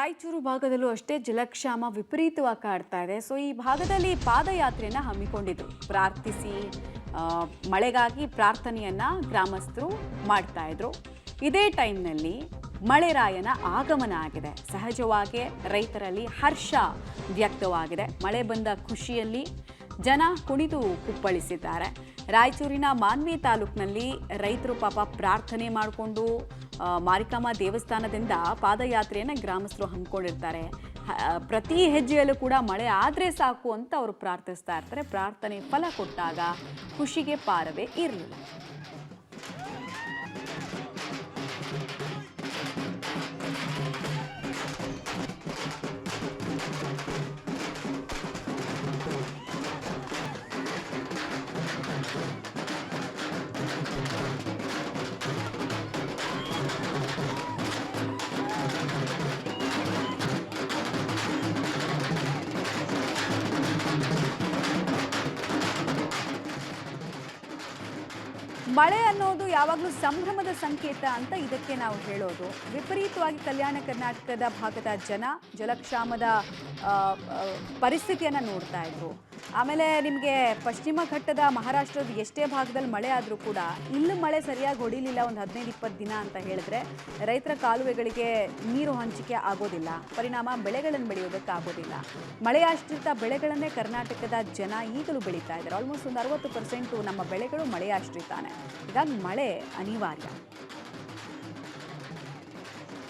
ರಾಯಚೂರು ಭಾಗದಲ್ಲೂ ಅಷ್ಟೇ ಜಲಕ್ಷಾಮ ವಿಪರೀತವಾಗಿ ಕಾಡ್ತಾ ಇದೆ. ಸೊ ಈ ಭಾಗದಲ್ಲಿ ಪಾದಯಾತ್ರೆಯನ್ನು ಹಮ್ಮಿಕೊಂಡಿದ್ರು. ಪ್ರಾರ್ಥಿಸಿ ಮಳೆಗಾಗಿ ಪ್ರಾರ್ಥನೆಯನ್ನ ಗ್ರಾಮಸ್ಥರು ಮಾಡ್ತಾ ಇದ್ರು. ಇದೇ ಟೈಮ್ನಲ್ಲಿ ಮಳೆರಾಯನ ಆಗಮನ ಆಗಿದೆ. ಸಹಜವಾಗಿ ರೈತರಲ್ಲಿ ಹರ್ಷ ವ್ಯಕ್ತವಾಗಿದೆ. ಮಳೆ ಬಂದ ಖುಷಿಯಲ್ಲಿ ಜನ ಕುಣಿದು ಕುಪ್ಪಳಿಸಿದ್ದಾರೆ. ರಾಯಚೂರಿನ ಮಾನ್ವಿ ತಾಲೂಕಿನಲ್ಲಿ ರೈತರು ಪಾಪ ಪ್ರಾರ್ಥನೆ ಮಾಡಿಕೊಂಡು ಮಾರಿಕಾಂಬಾ ದೇವಸ್ಥಾನದಿಂದ ಪಾದಯಾತ್ರೆಯನ್ನು ಗ್ರಾಮಸ್ಥರು ಹಮ್ಮಿಕೊಂಡಿರ್ತಾರೆ. ಪ್ರತಿ ಹೆಜ್ಜೆಯಲ್ಲೂ ಕೂಡ ಮಳೆ ಆದರೆ ಸಾಕು ಅಂತ ಅವರು ಪ್ರಾರ್ಥಿಸ್ತಾ ಇರ್ತಾರೆ. ಪ್ರಾರ್ಥನೆ ಫಲ ಕೊಟ್ಟಾಗ ಖುಷಿಗೆ ಪಾರವೇ ಇರಲಿಲ್ಲ. ಮಳೆ ಅನ್ನೋದು ಯಾವಾಗಲೂ ಸಂಭ್ರಮದ ಸಂಕೇತ ಅಂತ ಇದಕ್ಕೆ ನಾವು ಹೇಳೋದು. ವಿಪರೀತವಾಗಿ ಕಲ್ಯಾಣ ಕರ್ನಾಟಕದ ಭಾಗದ ಜನ ಜಲಕ್ಷಾಮದ ಪರಿಸ್ಥಿತಿಯನ್ನು ನೋಡ್ತಾ ಇದ್ರು. ಆಮೇಲೆ ನಿಮಗೆ ಪಶ್ಚಿಮ ಘಟ್ಟದ ಮಹಾರಾಷ್ಟ್ರದ ಎಷ್ಟೇ ಭಾಗದಲ್ಲಿ ಮಳೆ ಆದರೂ ಕೂಡ ಇಲ್ಲೂ ಮಳೆ ಸರಿಯಾಗಿ ಹೊಡಿಲಿಲ್ಲ ಒಂದು 15-20 ದಿನ ಅಂತ ಹೇಳಿದ್ರೆ ರೈತರ ಕಾಲುವೆಗಳಿಗೆ ನೀರು ಹಂಚಿಕೆ ಆಗೋದಿಲ್ಲ. ಪರಿಣಾಮ ಬೆಳೆಗಳನ್ನು ಬೆಳೆಯೋದಕ್ಕಾಗೋದಿಲ್ಲ. ಮಳೆಯಾಶ್ರಿತ ಬೆಳೆಗಳನ್ನೇ ಕರ್ನಾಟಕದ ಜನ ಈಗಲೂ ಬೆಳೀತಾ ಇದ್ದಾರೆ. ಆಲ್ಮೋಸ್ಟ್ ಒಂದು 60% ನಮ್ಮ ಬೆಳೆಗಳು ಮಳೆಯಾಶ್ರಿತಾನೆ. ಹೀಗಾಗಿ ಮಳೆ ಅನಿವಾರ್ಯ.